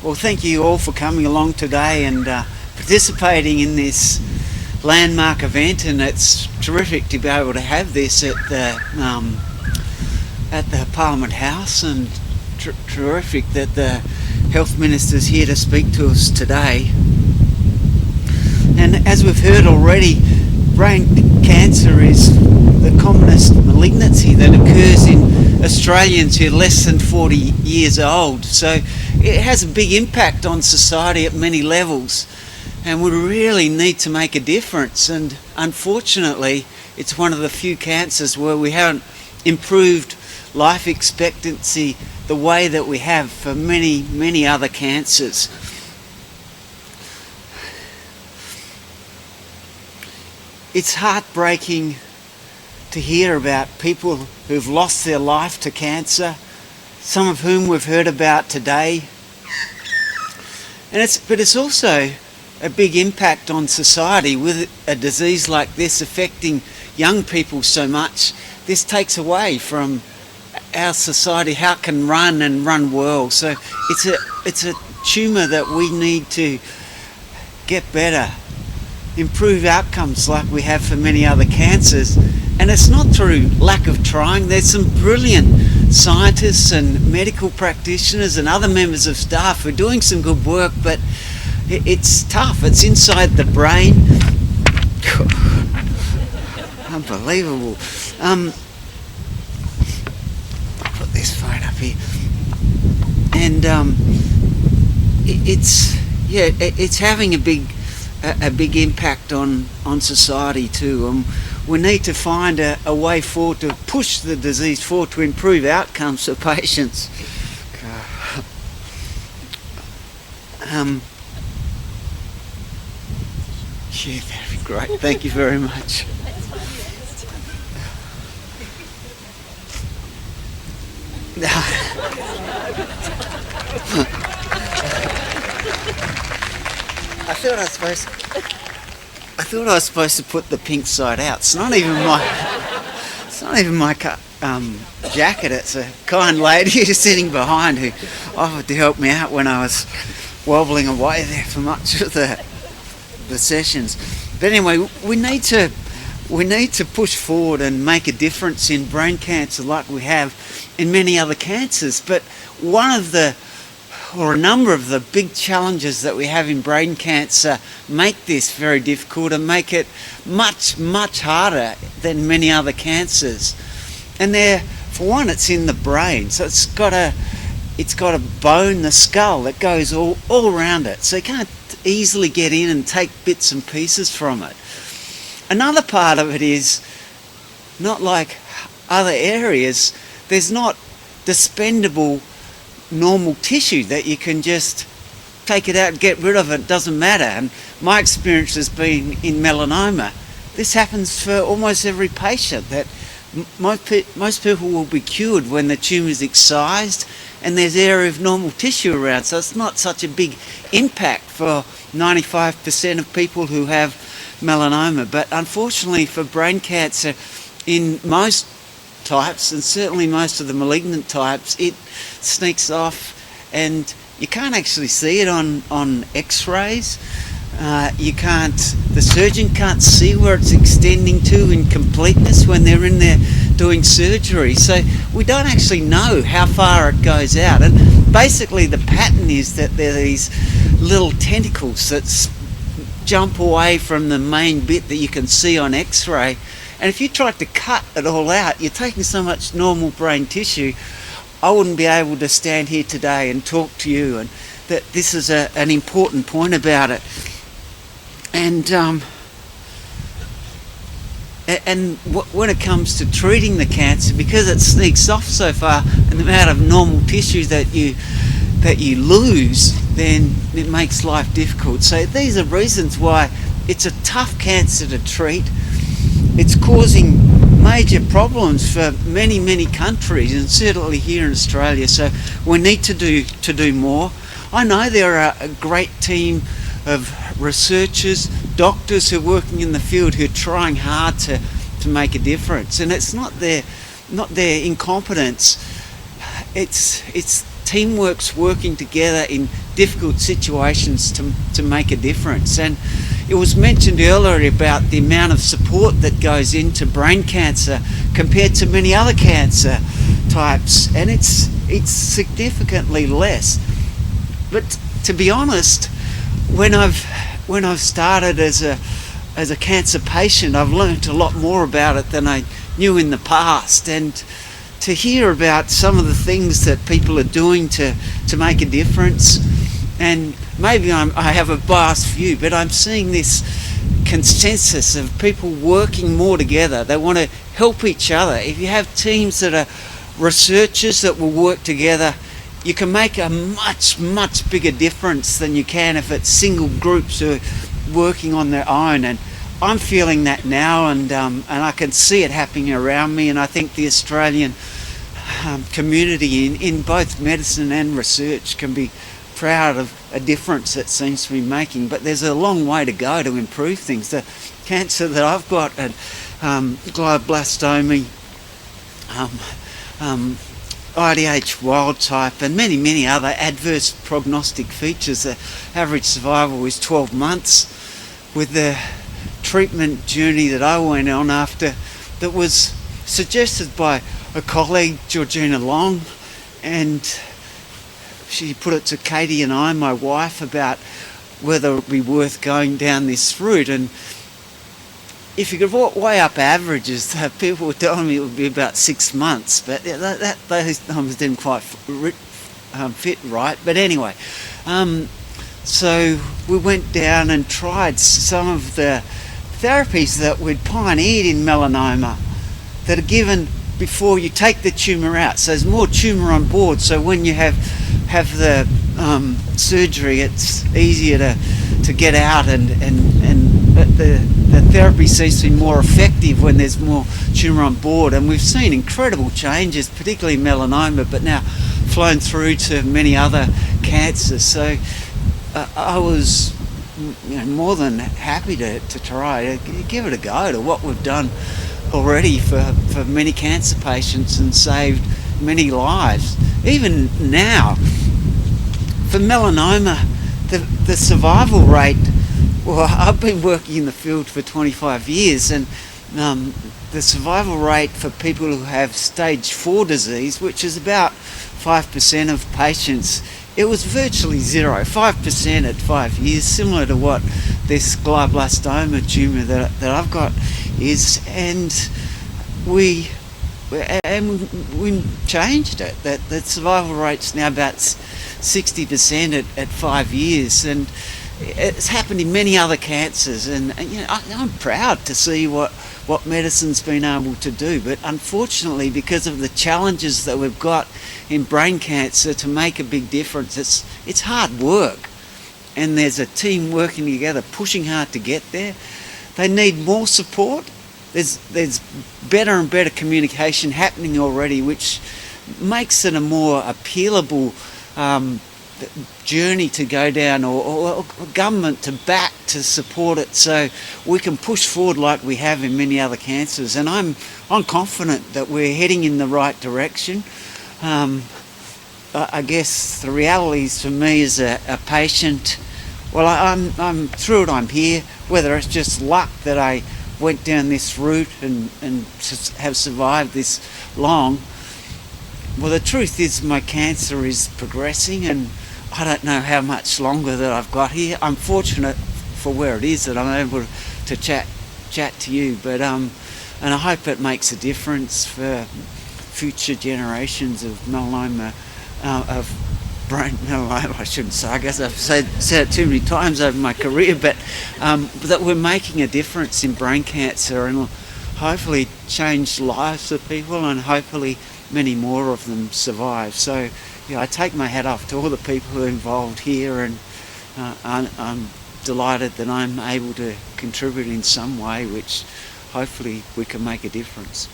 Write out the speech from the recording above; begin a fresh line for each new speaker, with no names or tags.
Well, thank you all for coming along today and participating in this landmark event, and it's terrific to be able to have this at the Parliament House, and terrific that the Health Minister's here to speak to us today. And as we've heard already, brain cancer is the commonest malignancy that occurs in Australians who are less than 40 years old. So it has a big impact on society at many levels, and we really need to make a difference. And unfortunately, it's one of the few cancers where we haven't improved life expectancy the way that we have for many other cancers. It's heartbreaking to hear about people who've lost their life to cancer, some of whom we've heard about today. But it's also a big impact on society. With a disease like this affecting young people so much, this takes away from our society how it can run well. So it's a tumour that we need to get better, improve outcomes like we have for many other cancers. And it's not through lack of trying. There's some brilliant scientists and medical practitioners and other members of staff who are doing some good work, but it's tough. It's inside the brain. Unbelievable. Put this phone up here. And it's having a big impact on society too. We need to find a way forward to push the disease forward to improve outcomes for patients. Yeah, that'd be great. Thank you very much. I thought I was supposed to put the pink side out. It's not even my jacket. It's a kind lady who's sitting behind who offered to help me out when I was wobbling away there for much of the sessions. But anyway, we need to push forward and make a difference in brain cancer like we have in many other cancers. But a number of the big challenges that we have in brain cancer make this very difficult and make it much harder than many other cancers. And for one, it's in the brain. So it's got a bone, the skull, that goes all around it. So you can't easily get in and take bits and pieces from it. Another part of it is, not like other areas, there's not dispensable normal tissue that you can just take it out and get rid of it. It doesn't matter. And my experience has been in melanoma. This happens for almost every patient, that most people will be cured when the tumour is excised and there's area of normal tissue around. So it's not such a big impact for 95% of people who have melanoma. But unfortunately for brain cancer, in most types, and certainly most of the malignant types, it sneaks off and you can't actually see it on x-rays. The surgeon can't see where it's extending to in completeness when they're in there doing surgery. So we don't actually know how far it goes out. And basically the pattern is that there are these little tentacles that jump away from the main bit that you can see on x-ray. And if you tried to cut it all out, you're taking so much normal brain tissue, I wouldn't be able to stand here today and talk to you. And that this is an important point about it. And when it comes to treating the cancer, because it sneaks off so far, and the amount of normal tissue that you lose, then it makes life difficult. So these are reasons why it's a tough cancer to treat. It's causing major problems for many countries, and certainly here in Australia. So we need to do more. I know there are a great team of researchers, doctors who are working in the field who are trying hard to make a difference. And it's not their incompetence. It's teamwork's working together in difficult situations to make a difference. And it was mentioned earlier about the amount of support that goes into brain cancer compared to many other cancer types, and it's significantly less. But to be honest, when I've started as a cancer patient, I've learned a lot more about it than I knew in the past. And to hear about some of the things that people are doing to make a difference, and maybe I have a biased view, but I'm seeing this consensus of people working more together. They want to help each other. If you have teams that are researchers that will work together, you can make a much bigger difference than you can if it's single groups who are working on their own. And I'm feeling that now, and I can see it happening around me, and I think the Australian community in both medicine and research can be proud of a difference it seems to be making. But there's a long way to go to improve things. The cancer that I've got, glioblastoma, IDH wild type, and many other adverse prognostic features. The average survival is 12 months. With the treatment journey that I went on after, that was suggested by a colleague, Georgina Long, and she put it to Katie and I, my wife, about whether it would be worth going down this route. And if you could weigh up averages, people were telling me it would be about 6 months, but those numbers didn't quite fit right. But anyway, so we went down and tried some of the therapies that we'd pioneered in melanoma that are given before you take the tumour out. So there's more tumour on board, so when you have the surgery, it's easier to get out, and the therapy seems to be more effective when there's more tumour on board. And we've seen incredible changes, particularly melanoma, but now flown through to many other cancers. So I was more than happy to try to give it a go to what we've done already for many cancer patients and saved many lives. Even now, for melanoma, the survival rate, well, I've been working in the field for 25 years, and the survival rate for people who have stage 4 disease, which is about 5% of patients, it was virtually zero, 5% at 5 years, similar to what this glioblastoma tumour that I've got is. And we changed it. That survival rate's now about 60% at 5 years, and it's happened in many other cancers. And I'm proud to see what medicine's been able to do. But unfortunately, because of the challenges that we've got in brain cancer, to make a big difference, it's hard work, and there's a team working together, pushing hard to get there. They need more support. There's better and better communication happening already, which makes it a more appealable journey to go down, or government to back to support it, so we can push forward like we have in many other cancers. And I'm confident that we're heading in the right direction. I guess the reality is, for me as a patient, well, I'm through it. I'm here. Whether it's just luck that I went down this route and have survived this long. Well, the truth is my cancer is progressing, and I don't know how much longer that I've got here. I'm fortunate for where it is that I'm able to chat to you, but and I hope it makes a difference for future generations of melanoma, of brain melanoma, I shouldn't say. I guess I've said it too many times over my career, but that we're making a difference in brain cancer, and hopefully change lives of people, and hopefully many more of them survive. So I take my hat off to all the people who are involved here, and I'm delighted that I'm able to contribute in some way, which hopefully we can make a difference.